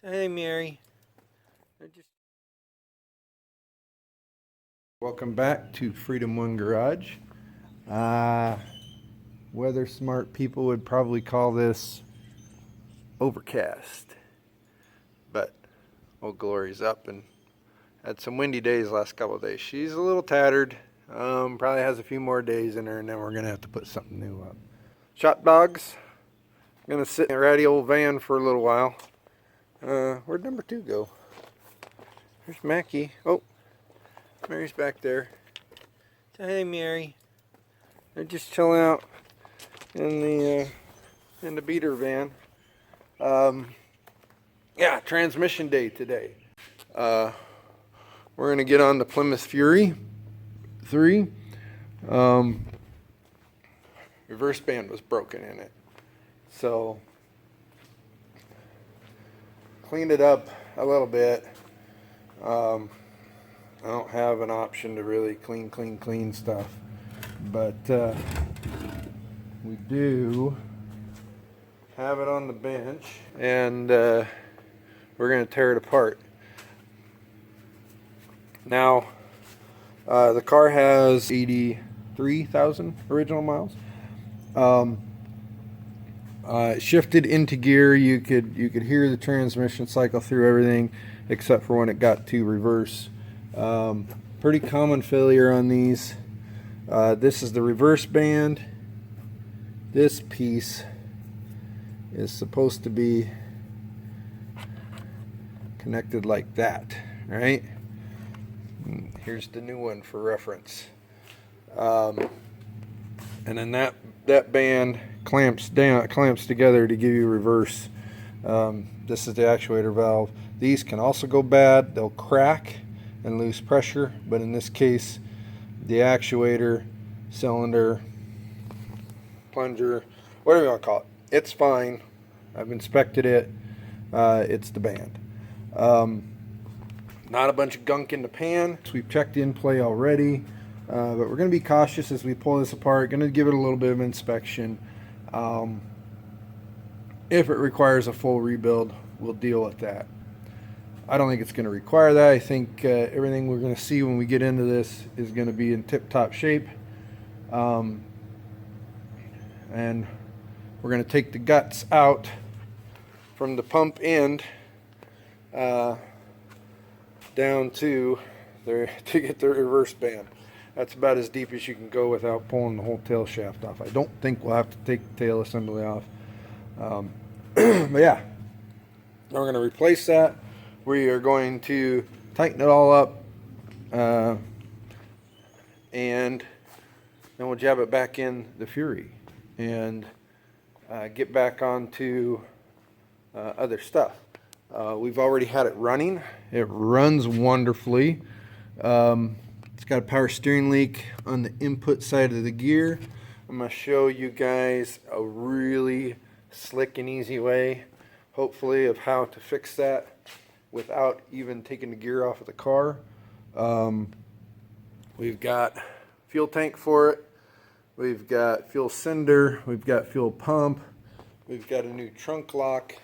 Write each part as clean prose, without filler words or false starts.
Hey, Mary. Welcome back to Freedom One Garage. Weather smart people would probably call this overcast, but Old Glory's up and had some windy days last couple of days. She's a little tattered. Probably has a few more days in her, and then we're gonna have to put something new up. Shop dogs. Gonna sit in a ratty old van for a little while. Where'd number 2 go? There's Mackie. Oh, Mary's back there. Hey, Mary. They're just chilling out in the beater van. Yeah, transmission day today. We're gonna get on the Plymouth Fury 3. Reverse band was broken in it, so cleaned it up a little bit. I don't have an option to really clean stuff, but we do have it on the bench, and we're going to tear it apart. Now, the car has 83,000 original miles. It shifted into gear. You could hear the transmission cycle through everything except for when it got to reverse. Pretty common failure on these. This is the reverse band. This piece is supposed to be connected like that, right? Here's the new one for reference. And then that band clamps together to give you reverse. This is the actuator valve. These can also go bad. They'll crack and lose pressure, but in this case, the actuator, cylinder, plunger, whatever you want to call it, it's fine. I've inspected it. It's the band. Not a bunch of gunk in the pan. So we've checked in play already, but we're going to be cautious as we pull this apart. Going to give it a little bit of inspection. If it requires a full rebuild, we'll deal with that. I don't think it's going to require that. I think everything we're going to see when we get into this is going to be in tip-top shape. And we're going to take the guts out from the pump end down to get the reverse band. That's about as deep as you can go without pulling the whole tail shaft off. I don't think we'll have to take the tail assembly off. But yeah, we're going to replace that. We are going to tighten it all up, and then we'll jab it back in the Fury and get back onto other stuff. We've already had it running. It runs wonderfully. It's got a power steering leak on the input side of the gear. I'm going to show you guys a really slick and easy way, hopefully, of how to fix that without even taking the gear off of the car. We've got fuel tank for it. We've got fuel cylinder. We've got fuel pump. We've got a new trunk lock.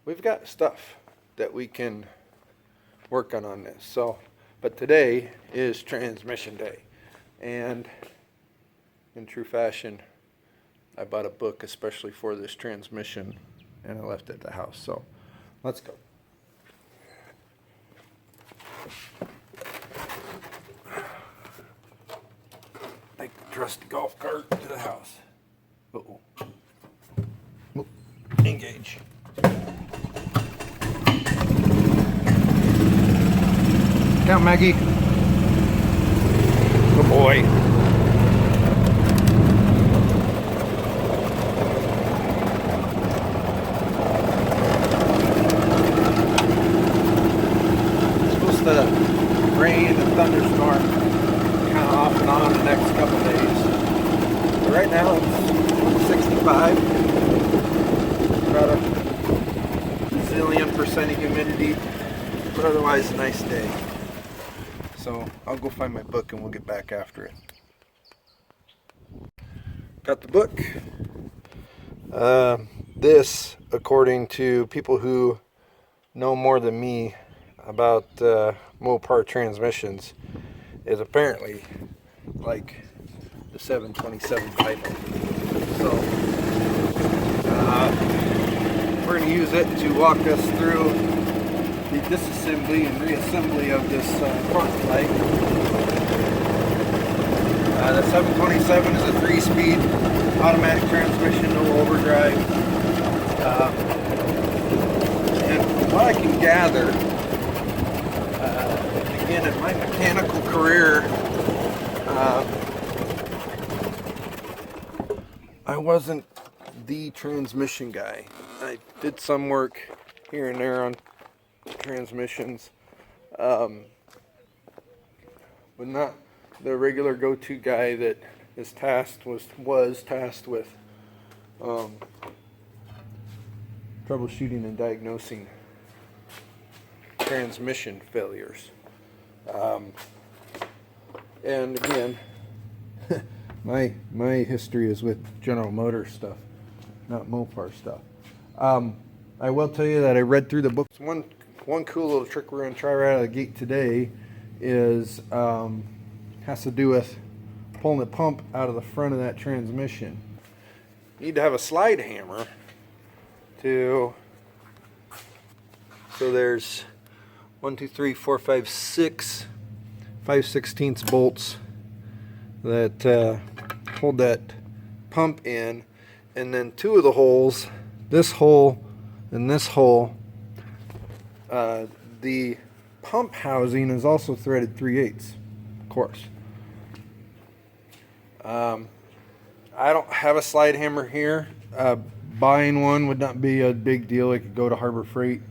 We've got stuff that we can work on this. So, but today is transmission day, and in true fashion, I bought a book especially for this transmission, and I left it at the house. So, let's go. Take the trusty golf cart to the house. Uh-oh. Oh, engage. Count, Maggie. Good boy. It's supposed to rain and thunderstorm kind of off and on the next couple of days. But right now it's 65. About a zillion% humidity. But otherwise a nice day. So I'll go find my book and we'll get back after it. Got the book. This, according to people who know more than me about Mopar transmissions is apparently like the 727 Titan. So we're going to use it to walk us through the disassembly and reassembly of this Torqueflite. The 727 is a 3-speed automatic transmission, no overdrive. And from what I can gather, again, in my mechanical career, I wasn't the transmission guy. I did some work here and there on transmissions, but not the regular go-to guy that is tasked was tasked with troubleshooting and diagnosing transmission failures. And again, my history is with General Motors stuff, not Mopar stuff. I will tell you that I read through the books. One cool little trick we're going to try right out of the gate today is has to do with pulling the pump out of the front of that transmission. You need to have a slide hammer so there's 1, 2, 3, 4, 5, 6 5/16 bolts that hold that pump in, and then 2 of the holes, this hole and this hole, the pump housing is also threaded 3/8, of course. I don't have a slide hammer here. Buying one would not be a big deal. I could go to Harbor Freight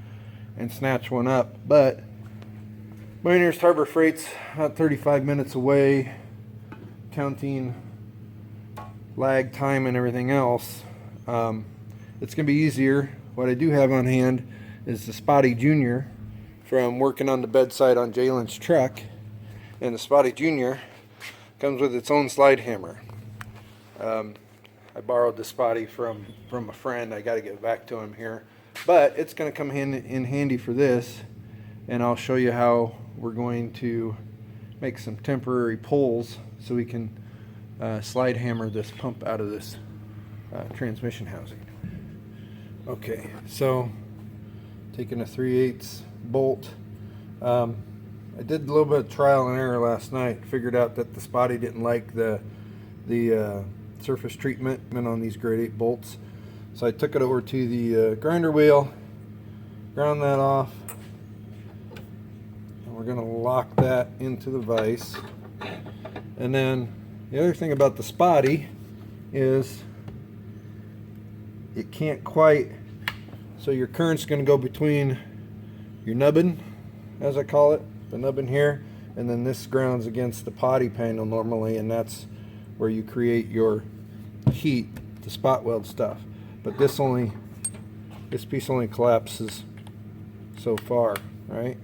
and snatch one up, but my nearest Harbor Freight's about 35 minutes away, counting lag time and everything else. It's gonna be easier. What I do have on hand is the Spotty Jr. from working on the bedside on Jalen's truck, and the Spotty Jr. comes with its own slide hammer. I borrowed the Spotty from a friend. I got to get it back to him here, but it's going to come in handy for this, and I'll show you how we're going to make some temporary pulls so we can slide hammer this pump out of this transmission housing. Okay, so taking a 3/8 bolt. I did a little bit of trial and error last night. Figured out that the Spotty didn't like the surface treatment on these grade 8 bolts, so I took it over to the grinder wheel, ground that off, and we're going to lock that into the vise. And then the other thing about the Spotty is it can't quite, so your current's going to go between your nubbin, as I call it, the nubbin here, and then this grounds against the potty panel normally, and that's where you create your heat to spot weld stuff. But this piece only collapses so far, right?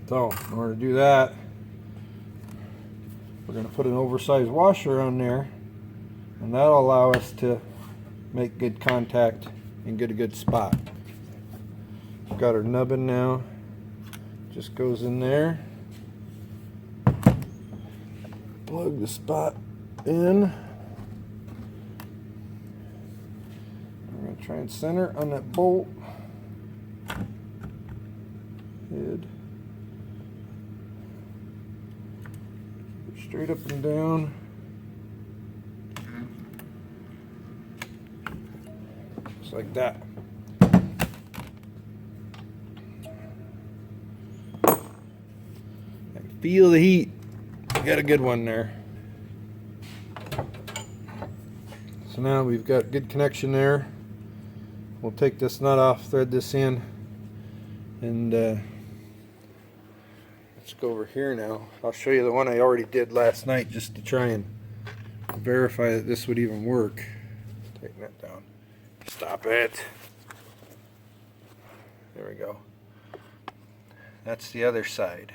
So in order to do that, we're going to put an oversized washer on there, and that'll allow us to make good contact and get a good spot. We've got our nubbin now, just goes in there. Plug the spot in. We're going to try and center on that bolt head. Keep it straight up and down. Just like that. And feel the heat. Got a good one there. So now we've got good connection there. We'll take this nut off, thread this in, and let's go over here now. I'll show you the one I already did last night just to try and verify that this would even work. Take that down. Stop it. There we go. That's the other side.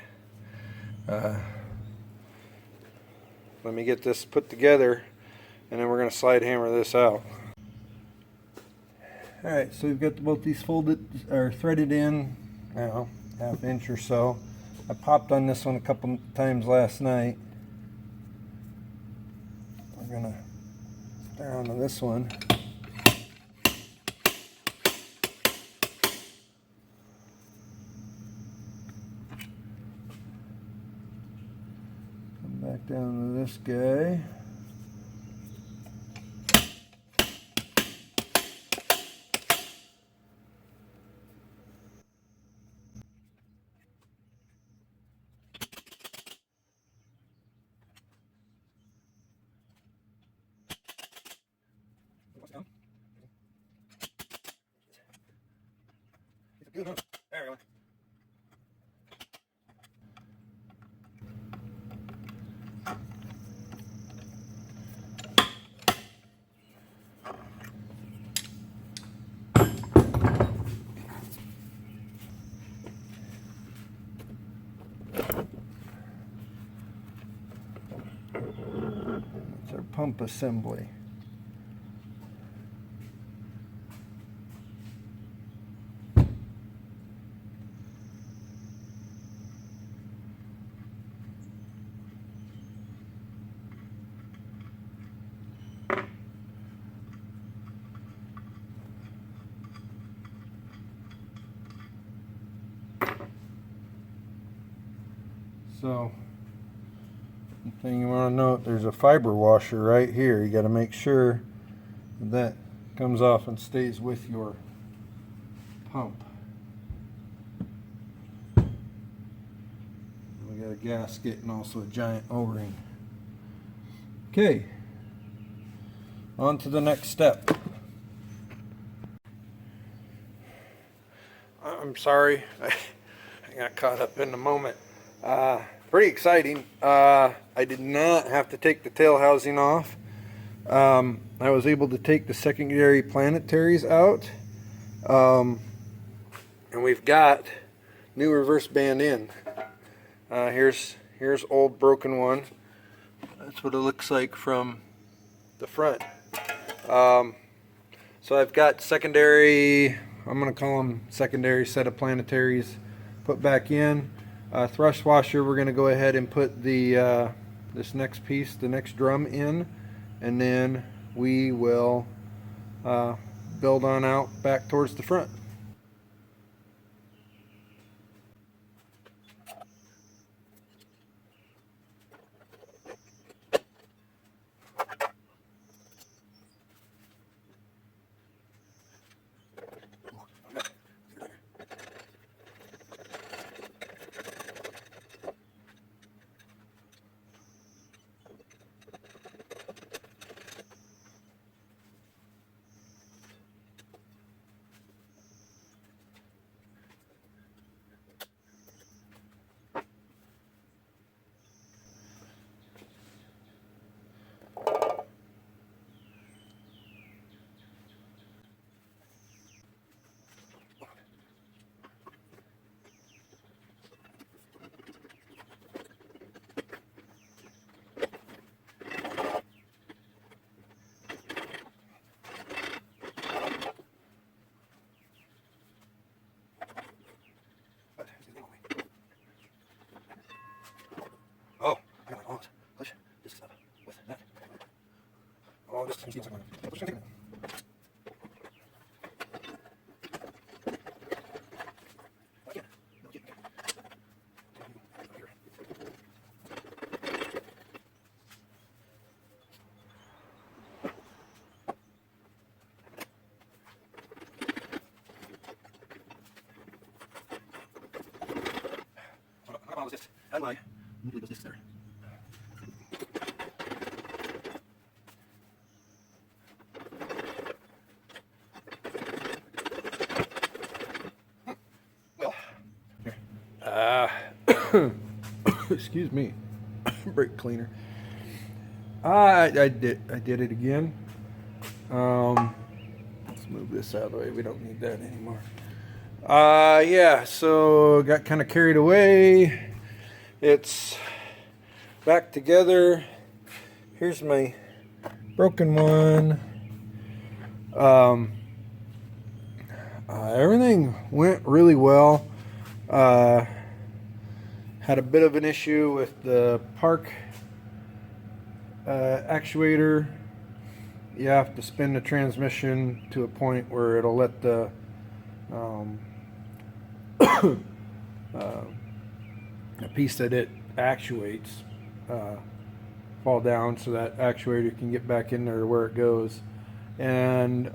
Let me get this put together, and then we're going to slide hammer this out. Alright, so we've got both these folded or threaded in, I don't know, ½ inch or so. I popped on this one a couple times last night. We're gonna start on this one. Come back down to this guy. Good, huh? There we go. That's our pump assembly. So, the thing you want to note, there's a fiber washer right here. You got to make sure that comes off and stays with your pump. We got a gasket and also a giant O-ring. Okay, on to the next step. I'm sorry, I got caught up in the moment. Pretty exciting. I did not have to take the tail housing off. I was able to take the secondary planetaries out. And we've got new reverse band in. Here's old broken one. That's what it looks like from the front. So I've got secondary, I'm going to call them secondary set of planetaries put back in. Thrust washer, we're going to go ahead and put the this next piece, the next drum in, and then we will build on out back towards the front. Oh, I got my arms. Push this up with that. Oh, this thing seems like I'm pushing it. How do I move those discs there? Well, here. Excuse me. Brake cleaner. I did it again. Let's move this out of the way. We don't need that anymore. Yeah, so got kind of carried away. It's back together. Here's my broken one. Everything went really well. Had a bit of an issue with the park actuator. You have to spin the transmission to a point where it'll let the a piece that it actuates fall down so that actuator can get back in there where it goes. And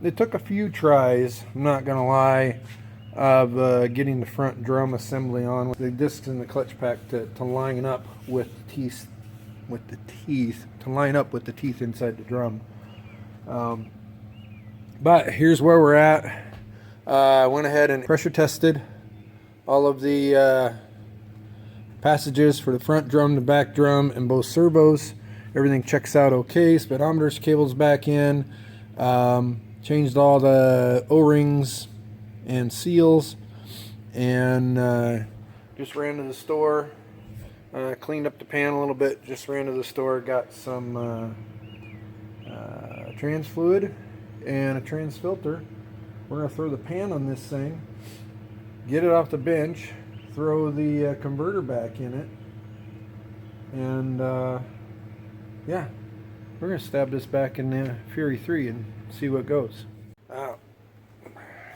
it took a few tries, I'm not gonna lie, of getting the front drum assembly on with the discs in the clutch pack to line up with the teeth to line up with the teeth inside the drum. But here's where we're at. I went ahead and pressure tested all of the passages for the front drum, the back drum, and both servos. Everything checks out okay. Speedometer's cable's back in. Changed all the O-rings and seals, and just ran to the store. Cleaned up the pan a little bit. Just ran to the store, got some trans fluid and a trans filter. We're gonna throw the pan on this thing, get it off the bench, throw the converter back in it, and yeah, we're gonna stab this back in the Fury 3 and see what goes.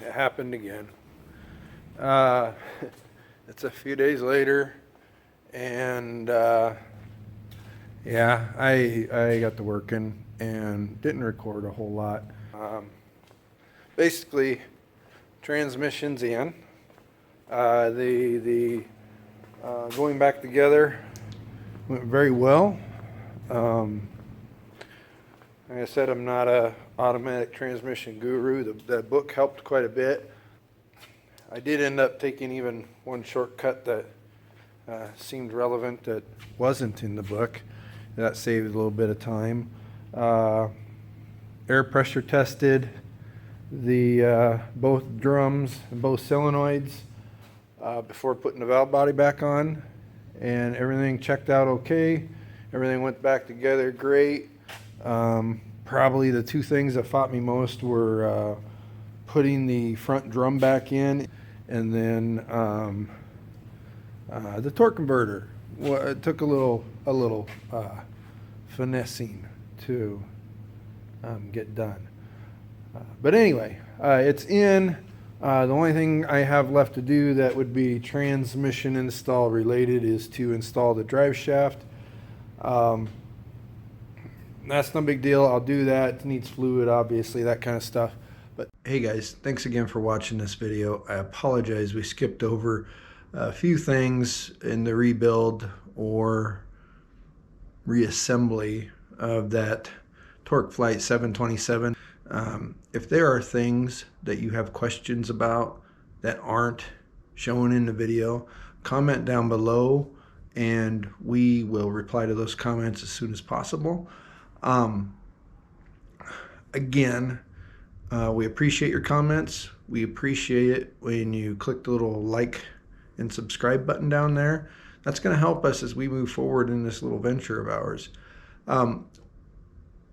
It happened again. It's a few days later, and yeah, I got to working and didn't record a whole lot. Basically, transmission's in. The going back together went very well. Like I said, I'm not a automatic transmission guru. The book helped quite a bit. I did end up taking even one shortcut that seemed relevant that wasn't in the book. That saved a little bit of time. Air pressure tested the both drums and both solenoids before putting the valve body back on, and everything checked out okay. Everything went back together great. Probably the two things that fought me most were putting the front drum back in, and then the torque converter. Well, it took a little finessing to get done. But anyway, it's in. The only thing I have left to do that would be transmission install related is to install the drive shaft. That's no big deal. I'll do that. It needs fluid, obviously, that kind of stuff. But hey guys, thanks again for watching this video. I apologize we skipped over a few things in the rebuild or reassembly of that Torqueflite 727. If there are things that you have questions about that aren't shown in the video, comment down below and we will reply to those comments as soon as possible. Again, we appreciate your comments. We appreciate it when you click the little like and subscribe button down there. That's going to help us as we move forward in this little venture of ours.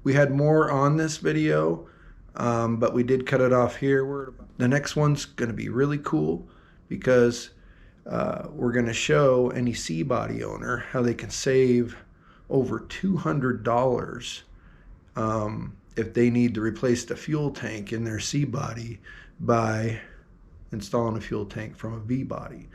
We had more on this video, but we did cut it off here. The next one's going to be really cool because we're going to show any C-body owner how they can save over $200 if they need to replace the fuel tank in their C-body by installing a fuel tank from a V-body.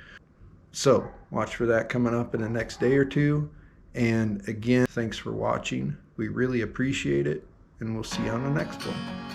So watch for that coming up in the next day or two. And again, thanks for watching. We really appreciate it, and we'll see you on the next one.